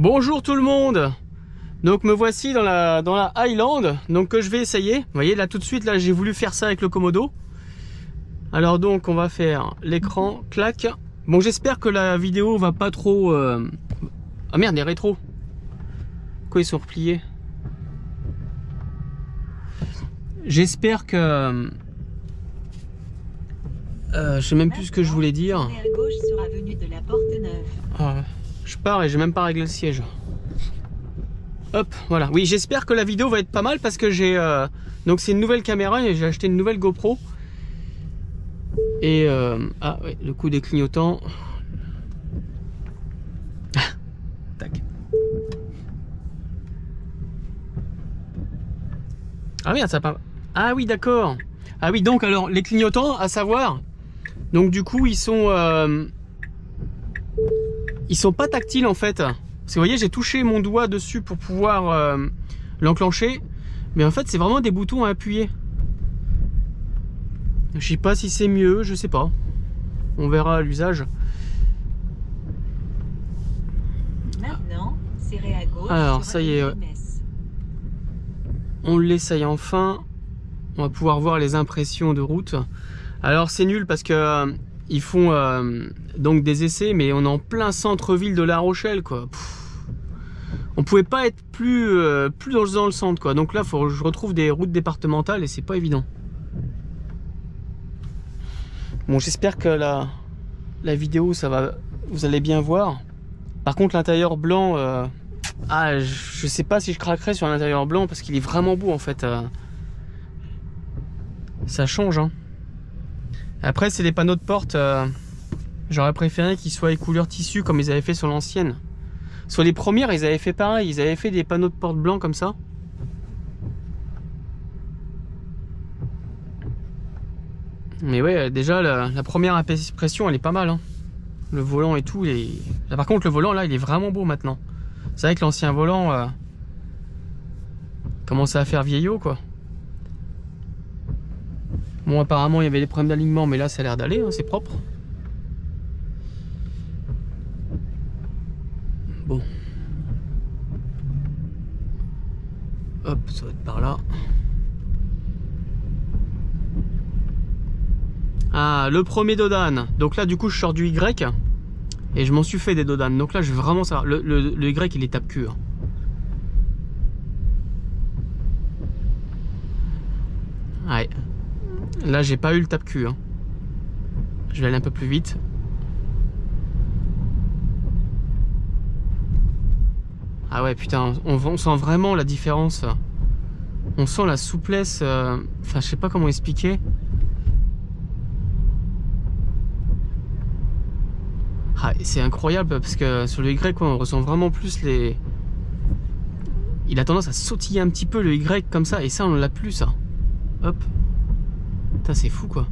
Bonjour tout le monde. Donc me voici dans la Highland, donc que je vais essayer. Vous voyez là tout de suite, là j'ai voulu faire ça avec le Komodo. Alors donc on va faire l'écran, clac. Bon, j'espère que la vidéo va pas trop... Ah merde, les rétros. Quoi, ils sont repliés? J'espère que... je sais même plus ce que je voulais dire. Ah, je pars et j'ai même pas réglé le siège. Hop, voilà. Oui, j'espère que la vidéo va être pas mal parce que j'ai... Donc c'est une nouvelle caméra et j'ai acheté une nouvelle GoPro. Et... Ah ouais, le coup des clignotants. Tac. Ah merde, ça pas... Ah oui, d'accord. Ah oui, donc alors, les clignotants, à savoir... Donc du coup, ils sont pas tactiles en fait. Parce que vous voyez, j'ai touché mon doigt dessus pour pouvoir l'enclencher. Mais en fait, c'est vraiment des boutons à appuyer. Je sais pas si c'est mieux, je sais pas. On verra à l'usage. Maintenant, serrez à gauche. Alors, ça y est. On l'essaye enfin. On va pouvoir voir les impressions de route. Alors, c'est nul parce que ils font donc des essais, mais on est en plein centre-ville de La Rochelle, quoi. On pouvait pas être plus dans le centre, quoi. Donc là, faut que je retrouve des routes départementales et c'est pas évident. Bon, j'espère que la vidéo, ça va, vous allez bien voir. Par contre, l'intérieur blanc, je sais pas si je craquerai sur l'intérieur blanc parce qu'il est vraiment beau en fait. Ça change, hein. Après, c'est les panneaux de porte. J'aurais préféré qu'ils soient les couleurs tissu comme ils avaient fait sur l'ancienne. Sur les premières, ils avaient fait pareil. Ils avaient fait des panneaux de porte blancs comme ça. Mais ouais, déjà, la première impression, elle est pas mal, hein. Le volant et tout. Là, par contre, le volant, là, il est vraiment beau maintenant. C'est vrai que l'ancien volant commençait à faire vieillot, quoi. Bon, apparemment, il y avait des problèmes d'alignement, mais là, ça a l'air d'aller, hein, c'est propre. Bon. Hop, ça va être par là. Ah, le premier Dodan. Donc là, du coup, je sors du Y. Et je m'en suis fait des Dodan. Donc là, je veux vraiment savoir. Le Y, il est tape-cul. Hein. Ouais. Là, j'ai pas eu le tape-cul. Hein. Je vais aller un peu plus vite. Ah ouais, putain, on sent vraiment la différence. On sent la souplesse. Enfin, je sais pas comment expliquer. Ah, c'est incroyable parce que sur le Y, quoi, on ressent vraiment plus les... Il a tendance à sautiller un petit peu le Y comme ça. Et ça, on l'a plus, ça. Hop. Putain, c'est fou, quoi.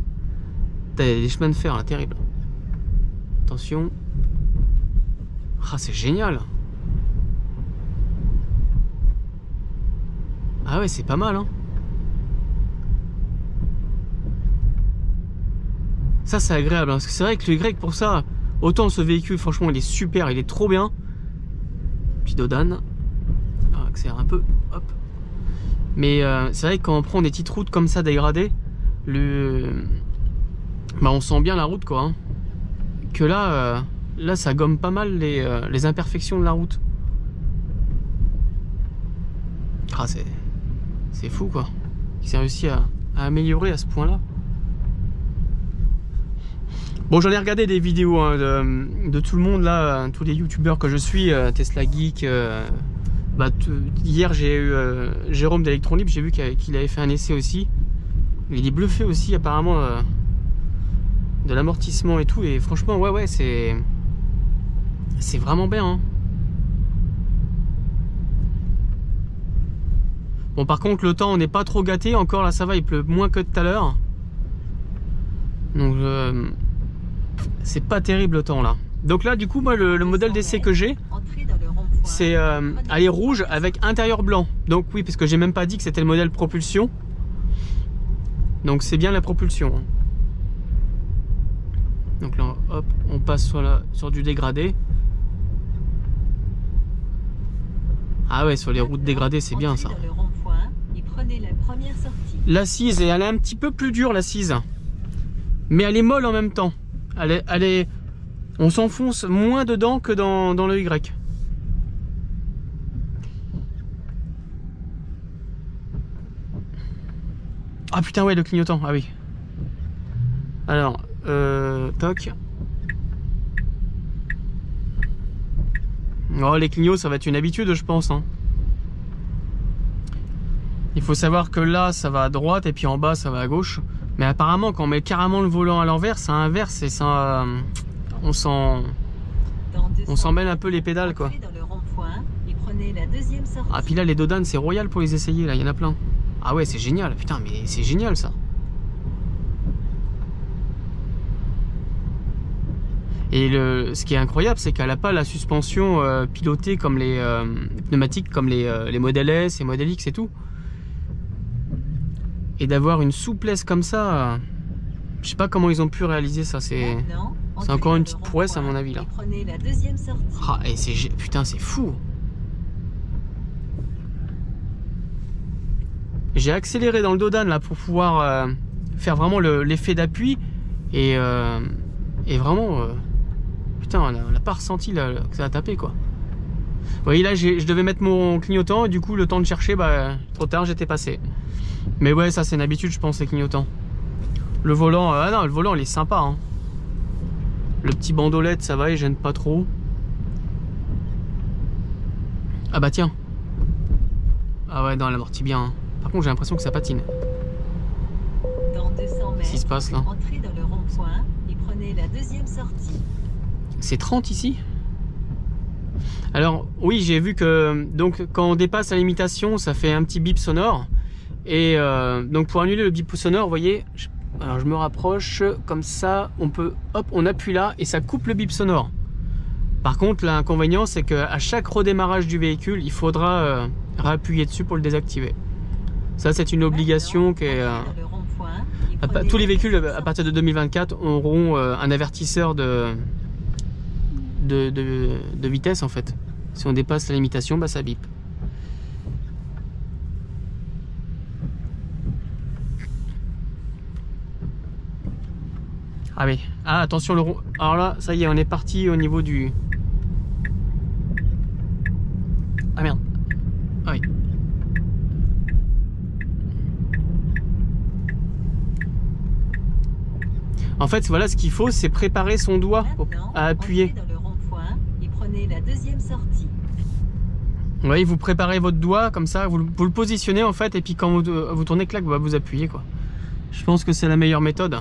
T'as des chemins de fer, là, terrible. Attention. Ah, c'est génial. Ah ouais, c'est pas mal, hein. Ça, c'est agréable, hein, parce que c'est vrai que le Y, pour ça, autant ce véhicule, franchement, il est super, il est trop bien. Puis Dodan. Alors, accélère un peu, hop. Mais c'est vrai que quand on prend des petites routes comme ça dégradées, bah, on sent bien la route, quoi. Hein. Que là, là, ça gomme pas mal les imperfections de la route. Ah, c'est fou, quoi. Ils ont réussi à améliorer à ce point-là. Bon, j'en ai regardé des vidéos hein, de tout le monde, là, tous les youtubeurs que je suis, Tesla Geek. Bah, hier, j'ai eu Jérôme d'Electron-Libre, j'ai vu qu'il avait fait un essai aussi. Il est bluffé aussi, apparemment, de l'amortissement et tout. Et franchement, ouais, c'est vraiment bien. Hein. Bon, par contre, le temps, on n'est pas trop gâté. Encore, là, ça va, il pleut moins que tout à l'heure. Donc, c'est pas terrible le temps, là. Donc là, du coup, moi, le modèle d'essai que j'ai, c'est aller rouge avec intérieur blanc. Donc oui, parce que j'ai même pas dit que c'était le modèle propulsion. Donc c'est bien la propulsion. Donc là, hop, on passe sur du dégradé. Ah ouais, sur les routes dégradées, c'est bien ça. Entrez dans le rond-point et prenez la première sortie. L'assise, elle est un petit peu plus dure, l'assise. Mais elle est molle en même temps. On s'enfonce moins dedans que dans le Y. Ah putain, ouais, le clignotant. Ah oui. Alors, toc. Oh, les clignots, ça va être une habitude, je pense. Hein. Il faut savoir que là, ça va à droite et puis en bas, ça va à gauche. Mais apparemment, quand on met carrément le volant à l'envers, ça inverse et ça... on s'en mêle un peu les pédales, quoi. Dans le rond-point et prenez la deuxième sortie. Ah, puis là, les Dodan, c'est royal pour les essayer, là. Il y en a plein. Ah ouais, c'est génial. Putain, mais c'est génial, ça. Et ce qui est incroyable, c'est qu'elle n'a pas la suspension pilotée comme les pneumatiques, comme les Model S et Model X et tout. Et d'avoir une souplesse comme ça, je sais pas comment ils ont pu réaliser ça. C'est encore une petite prouesse à mon avis là. Prenez la deuxième sortie. Ah, et putain, c'est fou. J'ai accéléré dans le Dodan là pour pouvoir faire vraiment l'effet d'appui et vraiment. Putain, on n'a pas ressenti là, que ça a tapé quoi. Vous voyez là, je devais mettre mon clignotant et du coup le temps de chercher, bah trop tard, j'étais passé. Mais ouais, ça c'est une habitude, je pense, les clignotants. Le volant, ah non, le volant il est sympa. Hein. Le petit bandolette, ça va, il gêne pas trop. Ah bah tiens. Ah ouais, non, elle amortit bien. Hein. Par contre, j'ai l'impression que ça patine. Dans 200 mètres, qu'est-ce qui se passe là? Entrez dans le rond-point et prenez la deuxième sortie. C'est 30 ici? Alors oui, j'ai vu que donc quand on dépasse la limitation, ça fait un petit bip sonore. Et donc pour annuler le bip sonore, vous voyez, alors je me rapproche comme ça, on peut, hop, on appuie là et ça coupe le bip sonore. Par contre, l'inconvénient, c'est qu'à chaque redémarrage du véhicule, il faudra réappuyer dessus pour le désactiver. Ça, c'est une obligation qui est... tous les véhicules à partir de 2024 auront un avertisseur de vitesse en fait. Si on dépasse la limitation, bah ça bip. Ah oui, ah attention le rond. Alors là, ça y est, on est parti au niveau du... Ah merde. Ah oui. En fait, voilà, ce qu'il faut, c'est préparer son doigt à appuyer. Dans le rond-point et prenez la deuxième sortie. Oui, vous préparez votre doigt comme ça, vous le positionnez en fait, et puis quand vous tournez, clac, vous appuyez quoi. Je pense que c'est la meilleure méthode.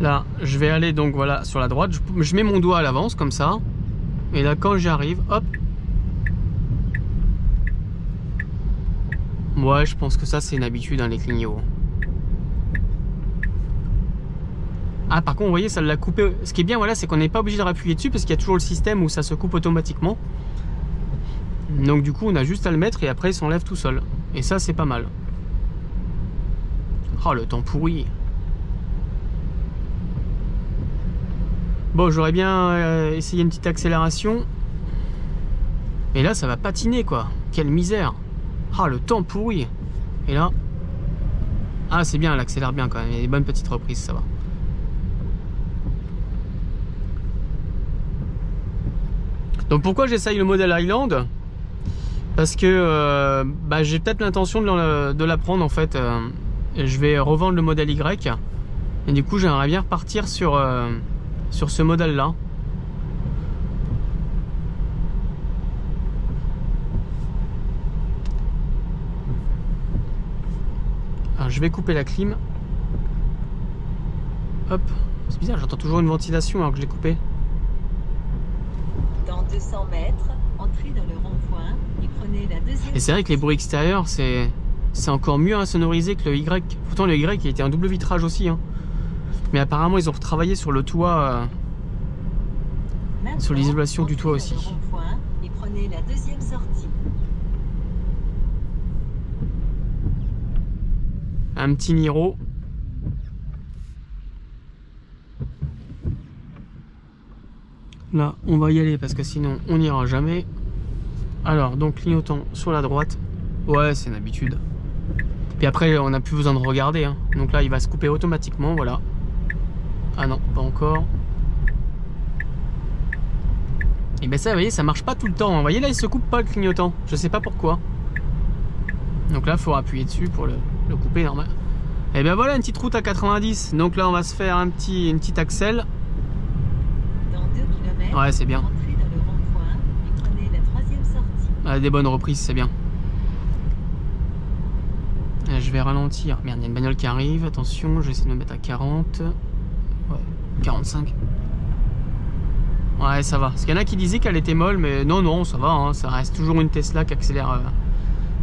Là, je vais aller donc voilà sur la droite, je mets mon doigt à l'avance comme ça, et là quand j'arrive, hop. Ouais, je pense que ça c'est une habitude, hein, les clignots. Ah, par contre, vous voyez, ça l'a coupé. Ce qui est bien, voilà, c'est qu'on n'est pas obligé de rappuyer dessus parce qu'il y a toujours le système où ça se coupe automatiquement. Donc du coup, on a juste à le mettre et après il s'enlève tout seul. Et ça, c'est pas mal. Oh, le temps pourri. Bon, j'aurais bien essayé une petite accélération. Mais là, ça va patiner, quoi. Quelle misère. Ah, le temps pourri. Et là... Ah, c'est bien, elle accélère bien quand même. Il y a des bonnes petites reprises, ça va. Donc pourquoi j'essaye le modèle Highland? Parce que bah, j'ai peut-être l'intention de la prendre en fait. Je vais revendre le modèle Y. Et du coup, j'aimerais bien repartir sur ce modèle-là. Alors, je vais couper la clim. Hop. C'est bizarre, j'entends toujours une ventilation alors que je l'ai coupé. Dans 200 mètres, entrez dans le rond-point et prenez la deuxième. Et c'est vrai que les bruits extérieurs, c'est encore mieux insonorisé que le Y. Pourtant, le Y, il était un double vitrage aussi. Hein. Mais apparemment, ils ont retravaillé sur le toit, sur l'isolation du toit aussi. Et prenez la deuxième sortie. Un petit Niro. Là, on va y aller parce que sinon on n'ira jamais. Alors, donc clignotant sur la droite. Ouais, c'est une habitude. Puis après, on n'a plus besoin de regarder. Hein. Donc là, il va se couper automatiquement, voilà. Ah non, pas encore. Et ben ça, vous voyez, ça marche pas tout le temps. Vous voyez, là, il se coupe pas le clignotant. Je sais pas pourquoi. Donc là, il faut appuyer dessus pour le couper normal. Et ben voilà, une petite route à 90. Donc là, on va se faire une petite accel. Dans 2 km, ouais, c'est bien. entrez dans le rond-point et prenez la 3e sortie. Ah, des bonnes reprises, c'est bien. Je vais ralentir. Merde, il y a une bagnole qui arrive. Attention, je vais essayer de me mettre à 40. Ouais, 45. Ouais, ça va. Parce qu'il y en a qui disaient qu'elle était molle, mais non, non, ça va. Hein. Ça reste toujours une Tesla qui accélère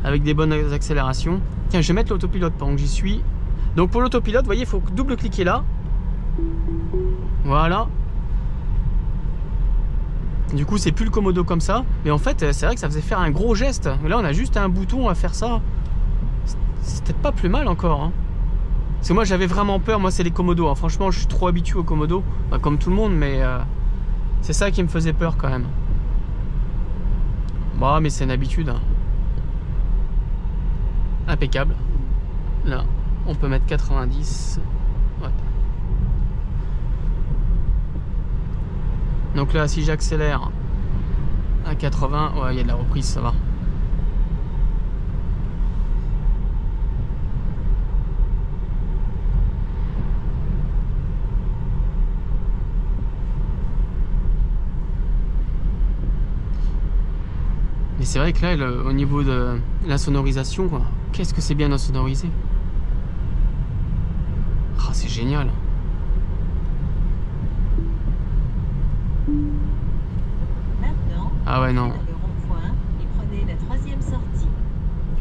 avec des bonnes accélérations. Tiens, je vais mettre l'autopilote pendant que j'y suis. Donc pour l'autopilote, vous voyez, il faut double-cliquer là. Voilà. Du coup, c'est plus le Komodo comme ça. Mais en fait, c'est vrai que ça faisait faire un gros geste. Là, on a juste un bouton à faire ça. C'est peut-être pas plus mal encore. Hein. Parce que moi, j'avais vraiment peur. Moi, c'est les Komodo. Hein. Franchement, je suis trop habitué aux Komodo. Bah, comme tout le monde, mais c'est ça qui me faisait peur quand même. Bon, mais c'est une habitude. Hein. Impeccable. Là, on peut mettre 90. Ouais. Donc là, si j'accélère à 80, ouais, il y a de la reprise, ça va. Mais c'est vrai que là, au niveau de la sonorisation, qu'est-ce que c'est bien insonorisé. Ah, c'est génial. Maintenant, ah ouais, non. dans le rond-point et prenez la 3e sortie.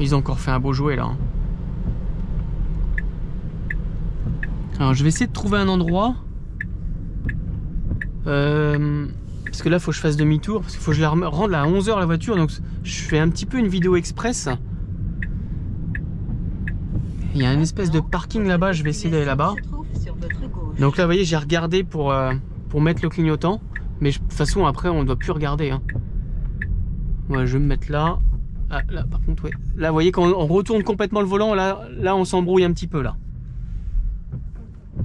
Ils ont encore fait un beau jouet là. Alors je vais essayer de trouver un endroit. Parce que là, il faut que je fasse demi-tour. Parce qu'il faut que je la rende à 11 h la voiture. Donc je fais un petit peu une vidéo express. Il y a une espèce de parking là-bas. Je vais essayer d'aller là-bas. Donc là, vous voyez, j'ai regardé pour mettre le clignotant. Mais de toute façon, après, on ne doit plus regarder. Hein. Ouais, je vais me mettre là. Ah, là, par contre, ouais. Là, vous voyez, quand on retourne complètement le volant, là on s'embrouille un petit peu, là.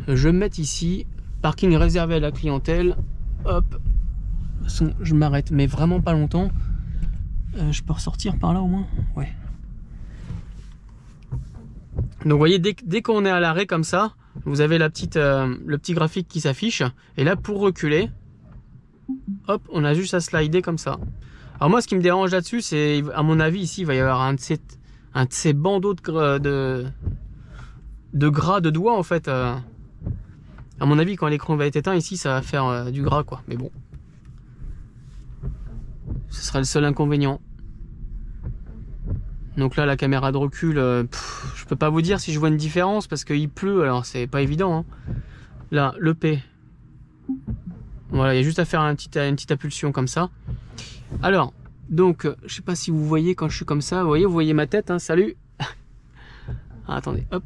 Je vais me mettre ici. Parking réservé à la clientèle. Hop. De toute façon, je m'arrête, mais vraiment pas longtemps. Je peux ressortir par là au moins? Ouais. Donc, vous voyez, dès qu'on est à l'arrêt comme ça, vous avez le petit graphique qui s'affiche. Et là, pour reculer, hop, on a juste à slider comme ça. Alors moi, ce qui me dérange là-dessus, c'est, à mon avis, ici, il va y avoir un de ces bandeaux de gras de doigts, en fait. À mon avis, quand l'écran va être éteint, ici, ça va faire du gras, quoi. Mais bon. Ce serait le seul inconvénient. Donc là, la caméra de recul, je peux pas vous dire si je vois une différence, parce qu'il pleut, alors c'est pas évident. Hein. Là, le P. Voilà, il y a juste à faire une petite impulsion comme ça. Alors, donc, je sais pas si vous voyez quand je suis comme ça. Vous voyez ma tête, hein, salut. Ah, attendez, hop.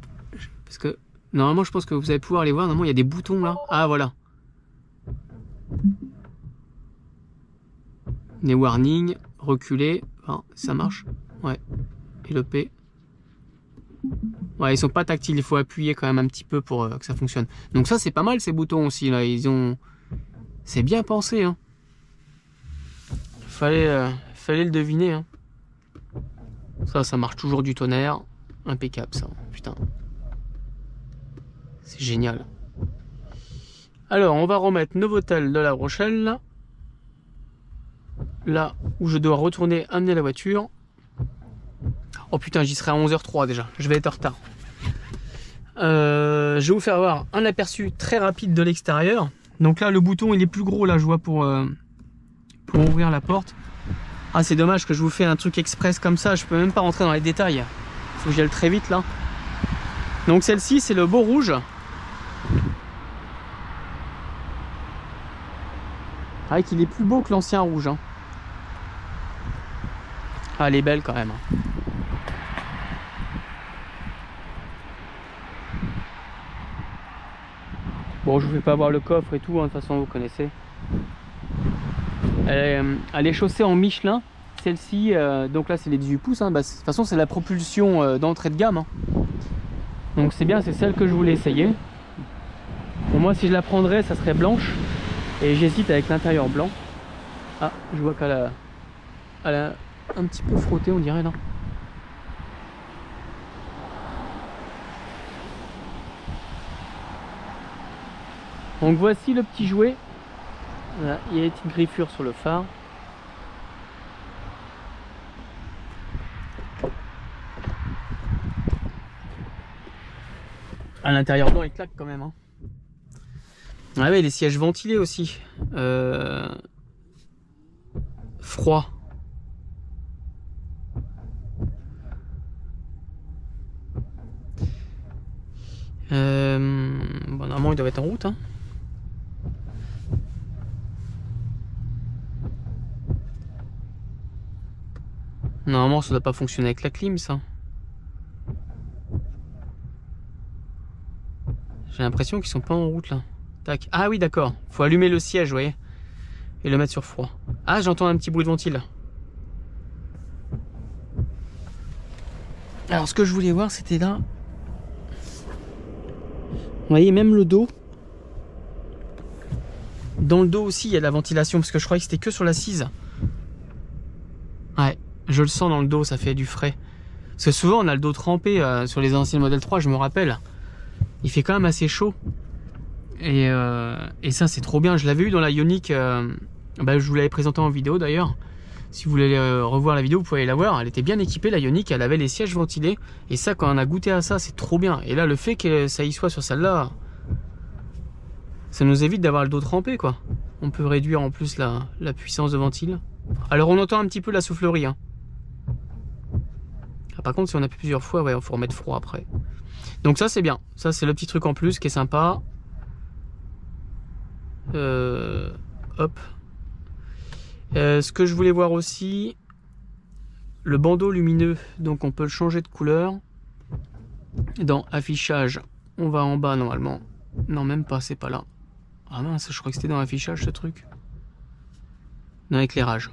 Parce que, normalement, je pense que vous allez pouvoir les voir. Normalement, il y a des boutons là. Ah, voilà. Les warnings, reculer. Enfin, ça marche. Ouais. Et le P. Ouais, ils sont pas tactiles. Il faut appuyer quand même un petit peu pour que ça fonctionne. Donc ça, c'est pas mal ces boutons aussi là. C'est bien pensé, hein. Fallait le deviner, hein. Ça marche toujours du tonnerre. Impeccable, ça. Putain. C'est génial. Alors, on va remettre Novotel de La Rochelle. Là où je dois retourner amener la voiture. Oh putain, j'y serai à 11h03 déjà. Je vais être en retard. Je vais vous faire voir un aperçu très rapide de l'extérieur. Donc là, le bouton, il est plus gros, là, je vois, pour ouvrir la porte. Ah, c'est dommage que je vous fais un truc express comme ça. Je peux même pas rentrer dans les détails. Faut que j'y aille très vite, là. Donc celle-ci, c'est le beau rouge. Ah, qu'il est plus beau que l'ancien rouge. Hein. Ah, elle est belle quand même. Bon, je vous fais pas voir le coffre et tout, hein, de toute façon vous connaissez. Elle est chaussée en Michelin. Celle-ci, donc là c'est les 18 pouces, hein, bah, de toute façon c'est la propulsion d'entrée de gamme. Hein. Donc c'est bien, c'est celle que je voulais essayer. Pour moi si je la prendrais ça serait blanche. Et j'hésite avec l'intérieur blanc. Ah, je vois qu'elle a un petit peu frotté on dirait là. Donc voici le petit jouet. Voilà, il y a des petites griffures sur le phare. À l'intérieur blanc il claque quand même. Hein. Ah ouais, les sièges ventilés aussi. Froid. Bon, normalement ils doivent être en route. Hein. Normalement ça doit pas fonctionner avec la clim ça. J'ai l'impression qu'ils sont pas en route là. Tac. Ah oui d'accord, faut allumer le siège vous voyez. Et le mettre sur froid. Ah j'entends un petit bruit de ventile. Alors ce que je voulais voir c'était là. Vous voyez même le dos. Dans le dos aussi il y a de la ventilation parce que je croyais que c'était que sur l'assise. Ouais, je le sens dans le dos, ça fait du frais. Parce que souvent on a le dos trempé sur les anciens modèles 3, je me rappelle. Il fait quand même assez chaud. Et ça c'est trop bien, je l'avais eu dans la Ioniq, bah, je vous l'avais présenté en vidéo d'ailleurs. Si vous voulez revoir la vidéo vous pouvez aller la voir, elle était bien équipée la Ioniq, elle avait les sièges ventilés. Et ça quand on a goûté à ça c'est trop bien. Et là le fait que ça y soit sur celle-là, ça nous évite d'avoir le dos trempé quoi. On peut réduire en plus la puissance de ventile. Alors on entend un petit peu la soufflerie hein. Ah, par contre si on appuie plusieurs fois, ouais, il faut remettre froid après. Donc ça c'est bien, ça c'est le petit truc en plus qui est sympa. Hop. Ce que je voulais voir aussi, le bandeau lumineux, donc on peut le changer de couleur. Dans affichage, on va en bas normalement. Non même pas, c'est pas là. Ah mince, je crois que c'était dans affichage ce truc. Dans éclairage.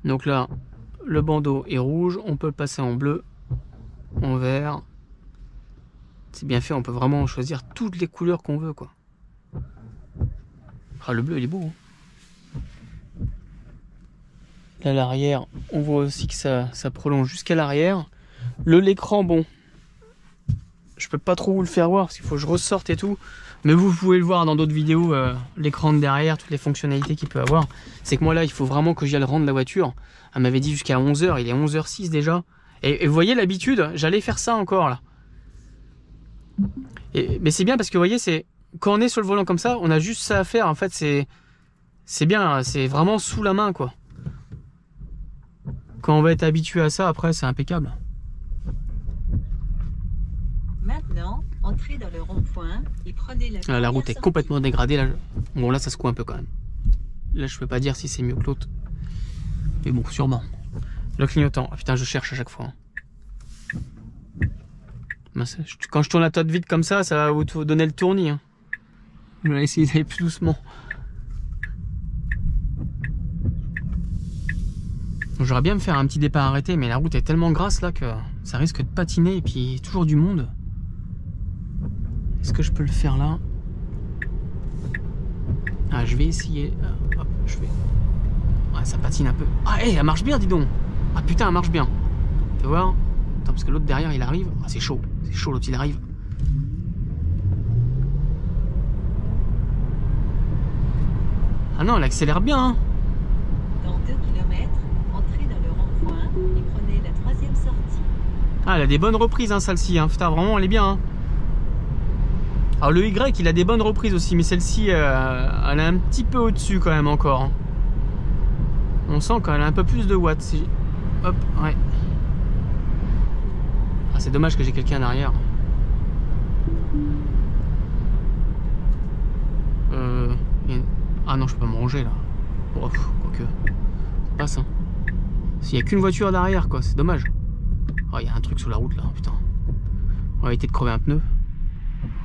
Donc là, le bandeau est rouge, on peut le passer en bleu, en vert. C'est bien fait, on peut vraiment choisir toutes les couleurs qu'on veut quoi. Ah le bleu il est beau. Hein. Là l'arrière, on voit aussi que ça prolonge jusqu'à l'arrière. L'écran, bon, je peux pas trop vous le faire voir parce qu'il faut que je ressorte et tout. Mais vous pouvez le voir dans d'autres vidéos, l'écran de derrière, toutes les fonctionnalités qu'il peut avoir. C'est que moi là, il faut vraiment que j'y aille rendre la voiture. Elle m'avait dit jusqu'à 11h, il est 11h06 déjà. Et vous voyez l'habitude, j'allais faire ça encore là. Mais c'est bien parce que vous voyez, c'est quand on est sur le volant comme ça, on a juste ça à faire. En fait, c'est bien, c'est vraiment sous la main quoi. Quand on va être habitué à ça, après, c'est impeccable. Maintenant, entrez dans le rond-point et prenez la La route est complètement dégradée là. Bon là, ça secoue un peu quand même. Là, je peux pas dire si c'est mieux que l'autre. Mais bon, sûrement. Le clignotant. Oh, putain, je cherche à chaque fois. Quand je tourne la tête vite comme ça va vous donner le tournis. Hein. Je vais essayer d'aller plus doucement. J'aurais bien me faire un petit départ arrêté, mais la route est tellement grasse là que ça risque de patiner et puis toujours du monde. Est-ce que je peux le faire là? Ah, je vais essayer. Hop, je vais. Ouais, ça patine un peu. Ah, hey, elle marche bien, dis donc. Ah putain, elle marche bien. Tu vois? Attends, parce que l'autre derrière, il arrive. Ah, c'est chaud. C'est chaud, l'autre, il arrive. Ah non, elle accélère bien. Hein. Dans 2 km, entrez dans le rond-point et prenez la 3e sortie. Ah, elle a des bonnes reprises, hein, celle-ci. Hein. Putain, vraiment, elle est bien. Hein. Alors, le Y, il a des bonnes reprises aussi, mais celle-ci, elle est un petit peu au-dessus quand même encore. Hein. On sent qu'elle a un peu plus de watts. Hop, ouais. Ah, c'est dommage que j'ai quelqu'un derrière. Ah non, je peux pas me ranger là. Oh, quoique. Ça passe, hein. S'il y a qu'une voiture derrière, quoi, c'est dommage. Oh, il y a un truc sur la route là, putain. On va éviter de crever un pneu.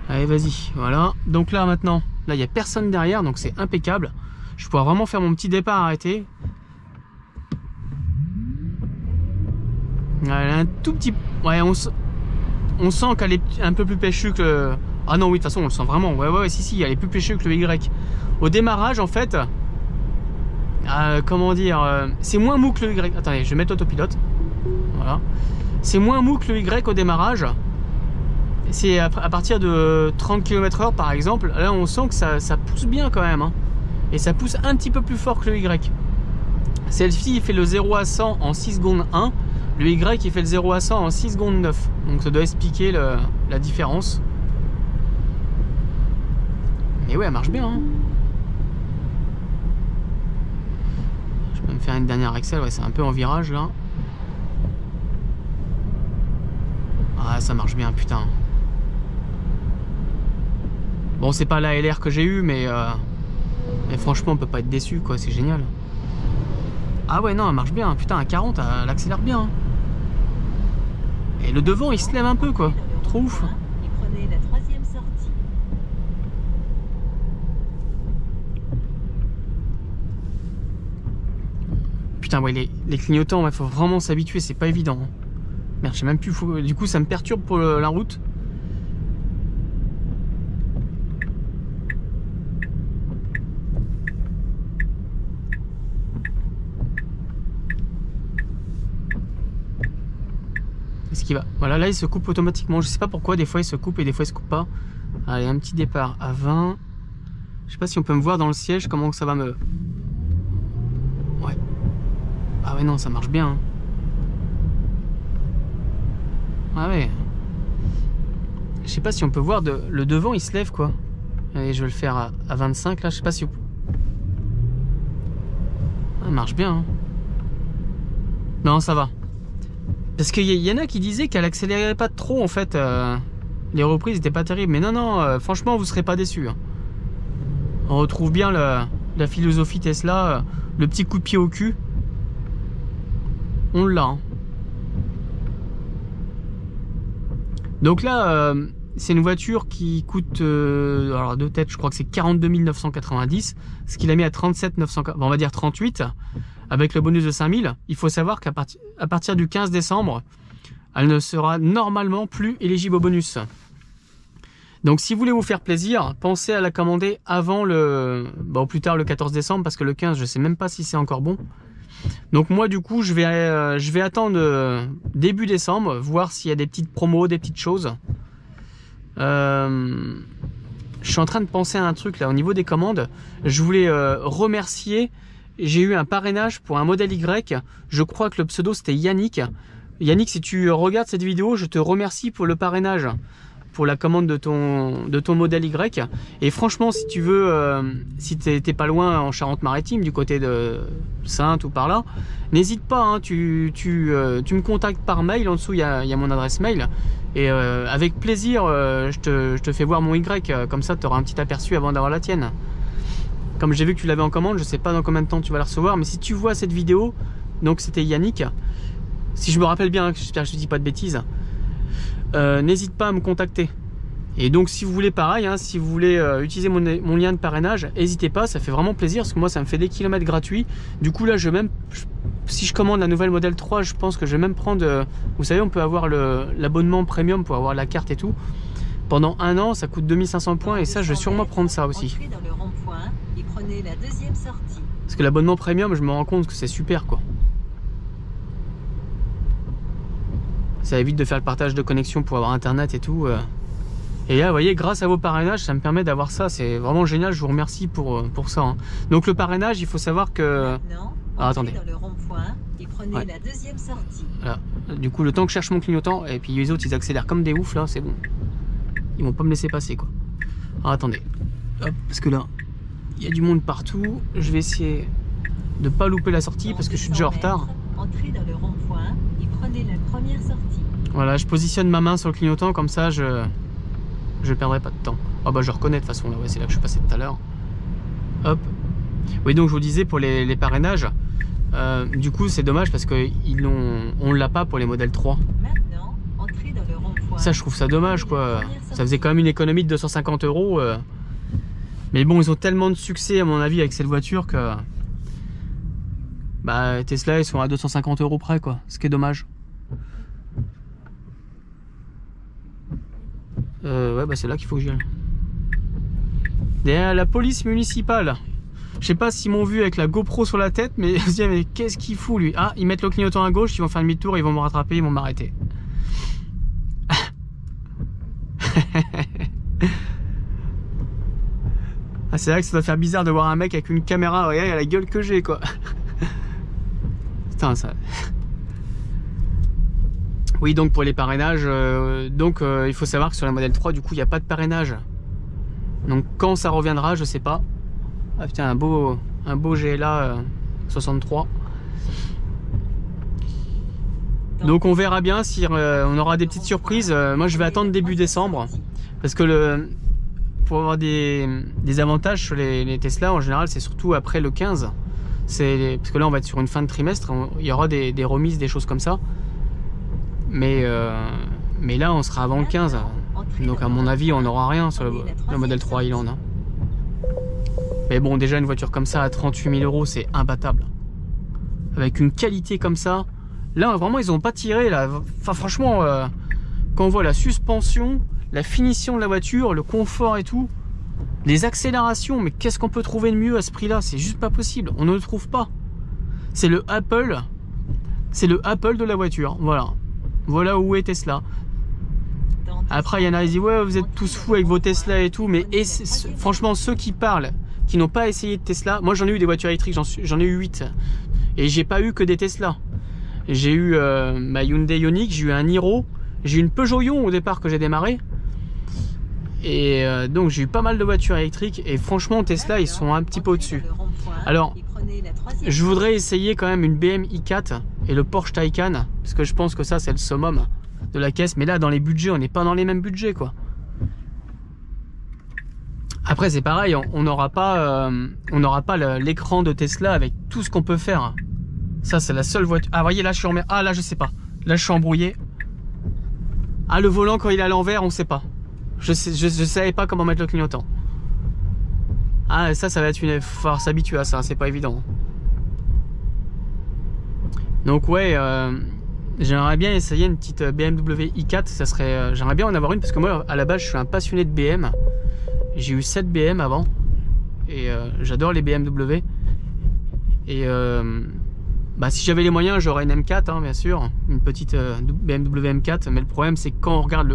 Allez, vas-y, voilà. Donc là, maintenant, là, il n'y a personne derrière, donc c'est impeccable. Je pourrais vraiment faire mon petit départ arrêté. Elle a un tout petit... Ouais, on sent qu'elle est un peu plus pêchue que le... Ah non, oui, de toute façon, on le sent vraiment. Ouais, si, elle est plus pêchue que le Y. Au démarrage, en fait... comment dire... c'est moins mou que le Y. Attendez, je vais mettre l'autopilote. Voilà. C'est moins mou que le Y au démarrage. C'est à partir de 30 km/h, par exemple. Là, on sent que ça pousse bien quand même. Hein. Et ça pousse un petit peu plus fort que le Y. Celle-ci, il fait le 0 à 100 en 6 secondes 1. Le Y, il fait le 0 à 100 en 6 secondes 9. Donc ça doit expliquer la différence. Mais ouais, elle marche bien. Hein. Je peux me faire une dernière accel. Ouais, c'est un peu en virage là. Ah, ça marche bien, putain. Bon, c'est pas la LR que j'ai eu, mais franchement, on peut pas être déçu, quoi. C'est génial. Ah ouais, non, elle marche bien. Putain, à 40, elle accélère bien. Hein. Et le devant, il se lève un peu, quoi. Trop ouf. Et prenez la troisième sortie. Putain, ouais, les clignotants, il faut vraiment s'habituer, c'est pas évident. Hein. Merde, je sais même plus. Du coup, ça me perturbe pour la route. Est-ce qu'il va? Voilà, là, il se coupe automatiquement. Je sais pas pourquoi, des fois, il se coupe et des fois, il se coupe pas. Allez, un petit départ à 20. Je sais pas si on peut me voir dans le siège comment ça va me... Ouais. Ah ouais, non, ça marche bien. Hein. Ah ouais. Je sais pas si on peut voir le devant, il se lève, quoi. Allez, je vais le faire à 25, là. Je sais pas si... Ah, ça marche bien. Hein. Non, ça va. Parce qu'il y en a qui disaient qu'elle accélérait pas trop, en fait. Les reprises n'étaient pas terribles. Mais non, franchement, vous serez pas déçus. Hein. On retrouve bien la philosophie Tesla. Le petit coup de pied au cul. On l'a. Hein. Donc là, c'est une voiture qui coûte... alors de tête, je crois que c'est 42 990. Ce qu'il a mis à 37 900... on va dire 38. Avec le bonus de 5000, il faut savoir qu'à partir du 15 décembre, elle ne sera normalement plus éligible au bonus. Donc si vous voulez vous faire plaisir, pensez à la commander avant au plus tard le 14 décembre, parce que le 15, je sais même pas si c'est encore bon. Donc moi du coup, je vais attendre début décembre, voir s'il y a des petites promos, des petites choses. Je suis en train de penser à un truc là, au niveau des commandes. Je voulais remercier... J'ai eu un parrainage pour un modèle Y. Je crois que le pseudo c'était Yannick. Yannick, si tu regardes cette vidéo, je te remercie pour le parrainage, pour la commande de ton modèle Y. Et franchement, si tu veux, si t'es pas loin en Charente-Maritime, du côté de Saintes ou par là, n'hésite pas. Hein, tu me contactes par mail. En dessous, il y a mon adresse mail. Et avec plaisir, je te fais voir mon Y. Comme ça, tu auras un petit aperçu avant d'avoir la tienne. Comme j'ai vu que tu l'avais en commande, je sais pas dans combien de temps tu vas la recevoir, mais si tu vois cette vidéo, donc c'était Yannick, si je me rappelle bien, j'espère que je ne dis pas de bêtises, n'hésite pas à me contacter. Et donc si vous voulez pareil, hein, si vous voulez utiliser mon lien de parrainage, n'hésitez pas, ça fait vraiment plaisir, parce que moi ça me fait des kilomètres gratuits. Du coup là, si je commande la nouvelle modèle 3, je pense que je vais même prendre, vous savez, on peut avoir l'abonnement premium pour avoir la carte et tout. Pendant 1 an, ça coûte 2500 points, et ça, je vais sûrement prendre ça aussi. Prenez la deuxième sortie. Parce que l'abonnement premium, je me rends compte que c'est super, quoi. Ça évite de faire le partage de connexion pour avoir internet et tout. Et là, vous voyez, grâce à vos parrainages, ça me permet d'avoir ça. C'est vraiment génial, je vous remercie pour ça. Hein. Donc le parrainage, il faut savoir que... Maintenant, attendez. Dans le rond-point et prenez la deuxième sortie. Voilà. Du coup, le temps que je cherche mon clignotant, et puis les autres, ils accélèrent comme des oufs, là, c'est bon. Ils vont pas me laisser passer, quoi. Alors attendez. Hop, parce que là... il y a du monde partout. Je vais essayer de pas louper la sortie parce que je suis déjà en retard. Entrez dans le rond-point et prenez la première sortie. Voilà, je positionne ma main sur le clignotant comme ça, je perdrai pas de temps. Ah bah je reconnais de toute façon là, ouais, c'est là que je suis passé tout à l'heure. Hop. Oui, donc je vous disais pour les parrainages, du coup c'est dommage parce que on l'a pas pour les modèles 3. Maintenant, entrez dans le rond-point Ça, je trouve ça dommage, quoi. Ça faisait quand même une économie de 250 €. Mais bon, ils ont tellement de succès, à mon avis, avec cette voiture que... Bah, Tesla, ils sont à 250 € près, quoi. Ce qui est dommage. Ouais, bah c'est là qu'il faut que j'y aille. Derrière la police municipale. Je sais pas s'ils m'ont vu avec la GoPro sur la tête, mais je me dis, mais qu'est-ce qu'il fout, lui? Ah, ils mettent le clignotant à gauche, ils vont faire demi-tour, ils vont me rattraper, ils vont m'arrêter. Ah, c'est vrai que ça doit faire bizarre de voir un mec avec une caméra, regarde, il a la gueule que j'ai, quoi. Putain, ça... Oui, donc pour les parrainages, il faut savoir que sur la modèle 3, du coup, il n'y a pas de parrainage. Donc quand ça reviendra, je sais pas. Ah putain, un beau GLA 63. Donc on verra bien si on aura des petites surprises. Moi, je vais attendre début décembre. Parce que pour avoir des avantages sur les Tesla, en général, c'est surtout après le 15. Parce que là, on va être sur une fin de trimestre. Il y aura des remises, des choses comme ça. Mais là, on sera avant le 15. Donc, à mon avis, on n'aura rien sur le modèle 3 Highland. Hein. Mais bon, déjà, une voiture comme ça à 38 000 €, c'est imbattable. Avec une qualité comme ça. Là, vraiment, ils n'ont pas tiré. Là. Enfin, franchement, quand on voit la suspension, la finition de la voiture, le confort et tout, les accélérations, mais qu'est-ce qu'on peut trouver de mieux à ce prix-là? C'est juste pas possible. On ne le trouve pas. C'est le Apple. C'est le Apple de la voiture. Voilà. Voilà où est Tesla. Après, il y en a qui disent ouais, vous êtes tous fous avec vos Tesla et tout, mais franchement, ceux qui parlent, qui n'ont pas essayé de Tesla, moi j'en ai eu des voitures électriques, j'en ai eu 8 et j'ai pas eu que des Tesla. J'ai eu ma Hyundai Ioniq, j'ai eu un Niro, j'ai eu une Peugeot Ion au départ que j'ai démarré. Et donc j'ai eu pas mal de voitures électriques et franchement Tesla ils sont un petit peu au-dessus. Alors je voudrais essayer quand même une BM i4 et le Porsche Taycan parce que je pense que ça c'est le summum de la caisse, mais là dans les budgets on n'est pas dans les mêmes budgets quoi. Après c'est pareil, on n'aura pas l'écran de Tesla avec tout ce qu'on peut faire. Ça c'est la seule voiture. Ah voyez là je suis emmerdé. Ah là je sais pas. Là je suis embrouillé. Ah le volant quand il est à l'envers on sait pas. Je savais pas comment mettre le clignotant. Ah ça va être une... Faut s'habituer à ça, c'est pas évident. Donc ouais, j'aimerais bien essayer une petite BMW i4. Ça serait, j'aimerais bien en avoir une parce que moi à la base je suis un passionné de BM. J'ai eu 7 BM avant et j'adore les BMW. Et bah, si j'avais les moyens j'aurais une M4 hein, bien sûr, une petite BMW M4. Mais le problème c'est que quand on regarde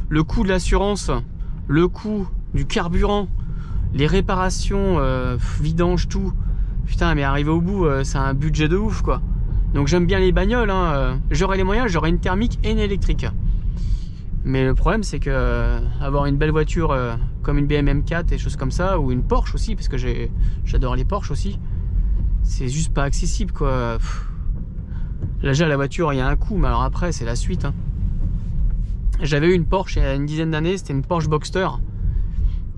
le coût de l'assurance, le coût du carburant, les réparations, vidange, tout. Putain, mais arrivé au bout, c'est un budget de ouf, quoi. Donc j'aime bien les bagnoles, hein. J'aurais les moyens, j'aurais une thermique et une électrique. Mais le problème, c'est que avoir une belle voiture comme une BMW M4 et des choses comme ça, ou une Porsche aussi, parce que j'adore les Porsche aussi, c'est juste pas accessible, quoi. Là, déjà, la voiture, il y a un coût, mais alors après, c'est la suite, hein. J'avais eu une Porsche il y a une dizaine d'années, c'était une Porsche Boxster.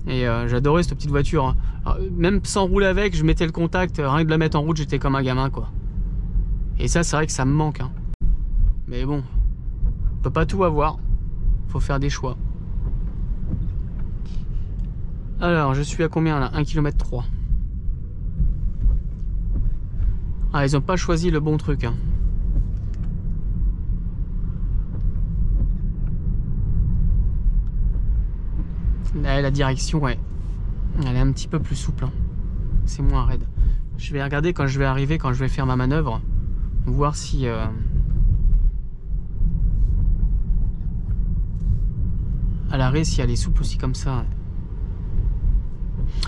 Et j'adorais cette petite voiture. Hein. Alors, même sans rouler avec, je mettais le contact, rien que de la mettre en route, j'étais comme un gamin, quoi. Et ça, c'est vrai que ça me manque. Hein. Mais bon, on peut pas tout avoir. Faut faire des choix. Alors, je suis à combien là? 1,3 km. Ah, ils ont pas choisi le bon truc. Hein. Là, la direction, ouais. Elle est un petit peu plus souple. Hein. C'est moins raide. Je vais regarder quand je vais arriver, quand je vais faire ma manœuvre. Voir si... à l'arrêt, si elle est souple aussi comme ça.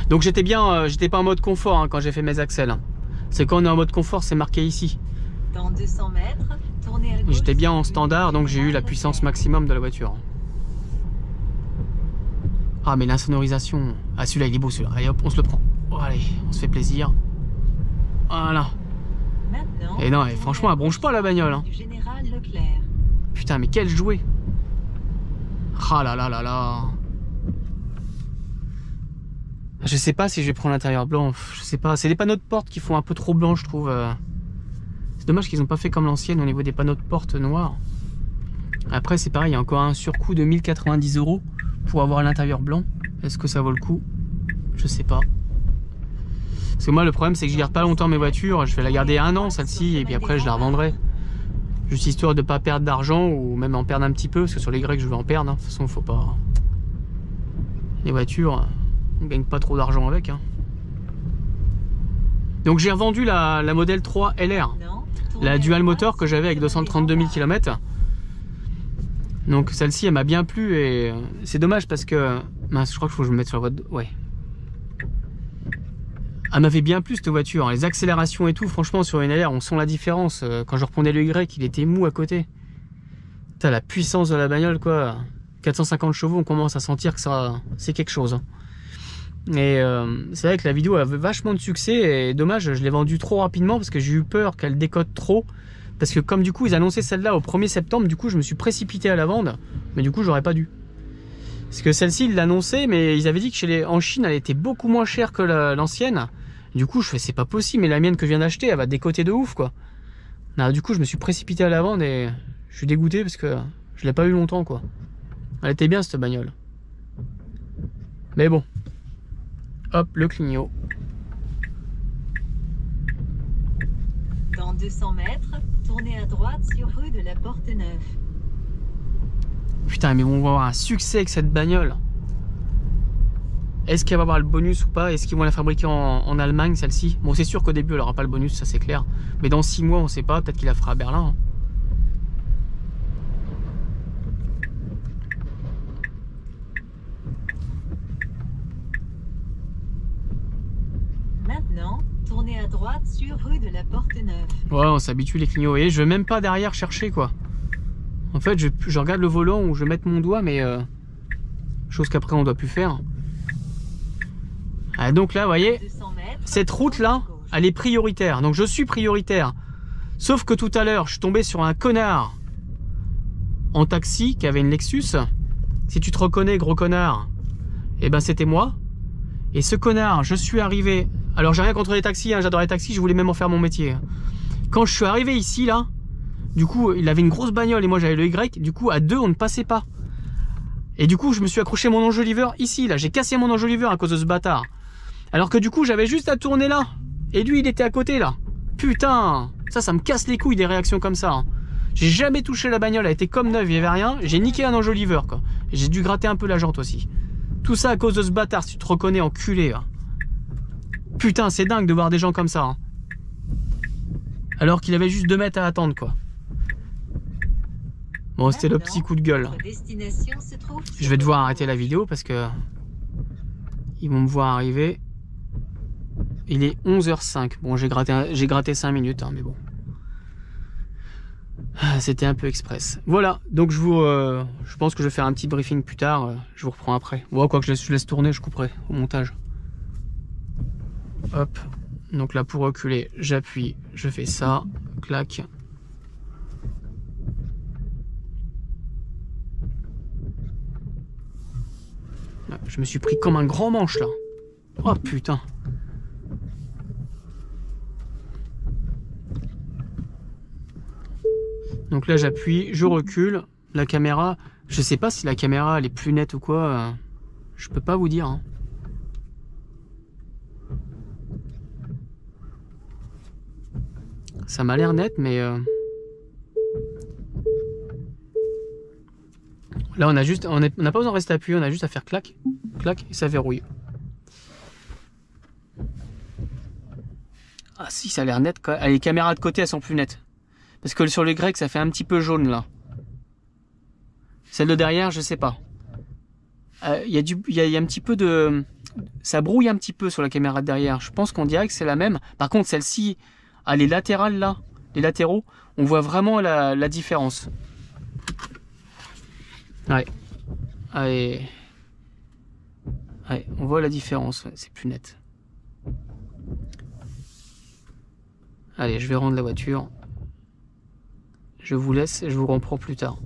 Donc j'étais bien, j'étais pas en mode confort hein, quand j'ai fait mes accels. Hein. C'est quand on est en mode confort, c'est marqué ici. Dans 200 mètres, tournez à gauche. J'étais bien en standard, donc j'ai eu la puissance maximum de la voiture. Ah mais l'insonorisation. Ah celui-là il est beau celui-là. Allez hop, on se le prend. Oh, allez, on se fait plaisir. Voilà. Maintenant, et non, et franchement elle bronche pas la bagnole. Hein. Putain mais quel jouet. Ah là là là là. Je sais pas si je vais prendre l'intérieur blanc. Je sais pas. C'est les panneaux de porte qui font un peu trop blanc je trouve. C'est dommage qu'ils n'ont pas fait comme l'ancienne au niveau des panneaux de porte noirs. Après c'est pareil, il y a encore un surcoût de 1090 € pour avoir l'intérieur blanc. Est-ce que ça vaut le coup? Je sais pas. Parce que moi le problème c'est que je garde pas longtemps mes voitures. Je vais la garder 1 an celle-ci et puis après je la revendrai. Juste histoire de pas perdre d'argent ou même en perdre un petit peu. Parce que sur les Grecs je vais en perdre. Hein. De toute façon faut pas... Les voitures, on gagne pas trop d'argent avec. Hein. Donc j'ai revendu la modèle 3 LR. La dual moteur que j'avais avec 232 000 km. Donc celle-ci elle m'a bien plu et c'est dommage parce que... Mince, je crois qu'il faut que je me mette sur la voie de... Ouais. Elle m'avait bien plu cette voiture, les accélérations et tout, franchement sur une LR on sent la différence. Quand je reprenais le Y, il était mou à côté. T'as la puissance de la bagnole quoi. 450 chevaux, on commence à sentir que ça c'est quelque chose. Et c'est vrai que la vidéo avait vachement de succès et dommage, je l'ai vendue trop rapidement parce que j'ai eu peur qu'elle décote trop. Parce que comme du coup ils annonçaient celle-là au 1er septembre, du coup je me suis précipité à la vendre, mais du coup j'aurais pas dû. Parce que celle-ci, ils l'annonçaient, mais ils avaient dit que en Chine, elle était beaucoup moins chère que l'ancienne. Du coup, je fais, c'est pas possible, mais la mienne que je viens d'acheter, elle va décoter de ouf, quoi. Alors, du coup, je me suis précipité à la vendre et je suis dégoûté parce que je l'ai pas eu longtemps, quoi. Elle était bien, cette bagnole. Mais bon. Hop, le clignot. Dans 200 mètres, tournez à droite sur rue de la Porte-Neuve. Putain, mais on va avoir un succès avec cette bagnole. Est-ce qu'elle va avoir le bonus ou pas? Est-ce qu'ils vont la fabriquer en Allemagne, celle-ci? Bon, c'est sûr qu'au début, elle n'aura pas le bonus, ça c'est clair. Mais dans 6 mois, on sait pas. Peut-être qu'il la fera à Berlin. Hein. Maintenant, tournez à droite sur rue de la Porte-Neuve. Ouais, on s'habitue les clignots. Et je vais même pas derrière chercher, quoi. En fait, je regarde le volant où je vais mettre mon doigt, mais chose qu'après on doit plus faire. Ah, donc là, vous voyez, cette route-là, elle est prioritaire. Donc je suis prioritaire. Sauf que tout à l'heure, je suis tombé sur un connard en taxi qui avait une Lexus. Si tu te reconnais, gros connard, eh ben c'était moi. Et ce connard, je suis arrivé... Alors j'ai rien contre les taxis, hein, j'adore les taxis, je voulais même en faire mon métier. Quand je suis arrivé ici, là... Du coup, il avait une grosse bagnole et moi j'avais le Y. Du coup, à deux, on ne passait pas. Et du coup, je me suis accroché mon enjoliveur ici, là. J'ai cassé mon enjoliveur à cause de ce bâtard. Alors que du coup, j'avais juste à tourner là. Et lui, il était à côté, là. Putain, ça me casse les couilles des réactions comme ça. Hein. J'ai jamais touché la bagnole, elle était comme neuve, il n'y avait rien. J'ai niqué un enjoliveur, quoi. Et j'ai dû gratter un peu la jante aussi. Tout ça à cause de ce bâtard, si tu te reconnais, enculé. Là. Putain, c'est dingue de voir des gens comme ça. Hein. Alors qu'il avait juste 2 mètres à attendre, quoi. Bon, c'était le petit coup de gueule. Je vais devoir arrêter la vidéo parce que ils vont me voir arriver. Il est 11h05. Bon, j'ai gratté 5 minutes, hein, mais bon. C'était un peu express. Voilà, donc je pense que je vais faire un petit briefing plus tard. Je vous reprends après. Bon, quoi que je laisse tourner, je couperai au montage. Hop. Donc là, pour reculer, j'appuie, je fais ça. Clac. Je me suis pris comme un grand manche là. Oh putain. Donc là j'appuie, je recule. La caméra, je sais pas si la caméra elle est plus nette ou quoi. Je peux pas vous dire. Hein. Ça m'a l'air net mais... Là on a juste, on n'a pas besoin de rester appuyé, on a juste à faire clac, clac et ça verrouille. Ah si, ça a l'air net quoi. Les caméras de côté elles sont plus nettes. Parce que sur les Grecs ça fait un petit peu jaune là. Celle de derrière je sais pas. Il y a un petit peu de... Ça brouille un petit peu sur la caméra de derrière. Je pense qu'on dirait que c'est la même. Par contre celle-ci, les latérales là, les latéraux, on voit vraiment la différence. Ouais. Allez. Ouais, on voit la différence, ouais, c'est plus net. Allez, je vais rendre la voiture. Je vous laisse et je vous reprends plus tard.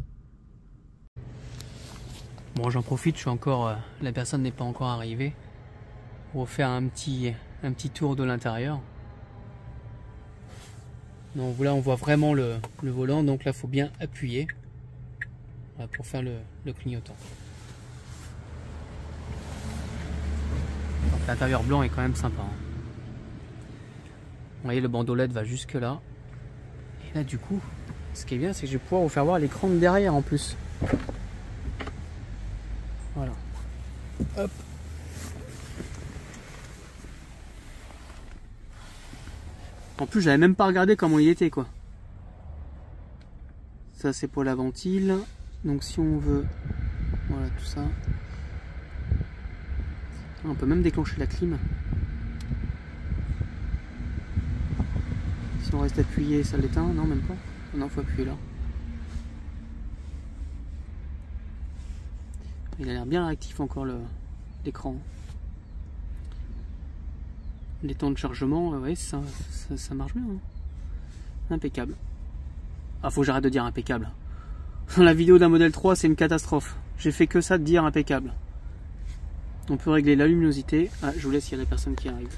Bon, j'en profite, je suis encore... la personne n'est pas encore arrivée. Pour faire un petit tour de l'intérieur. Donc là, on voit vraiment le volant, donc là, il faut bien appuyer. voilà, pour faire le clignotant. L'intérieur blanc est quand même sympa. Hein. Vous voyez, le bandeau LED va jusque là. Et là, du coup, ce qui est bien, c'est que je vais pouvoir vous faire voir l'écran de derrière en plus. Voilà. Hop. En plus, j'avais même pas regardé comment il était, quoi. Ça, c'est pour la ventile. Donc, si on veut, voilà, tout ça. On peut même déclencher la clim. Si on reste appuyé, ça l'éteint. Non, même pas. Non, faut appuyer là. Il a l'air bien réactif encore l'écran. Les temps de chargement, ouais, ça marche bien. Hein. Impeccable. Ah, faut que j'arrête de dire impeccable. La vidéo d'un modèle 3, c'est une catastrophe. J'ai fait que ça de dire impeccable. On peut régler la luminosité. Ah, je vous laisse, il y a la personne qui arrive.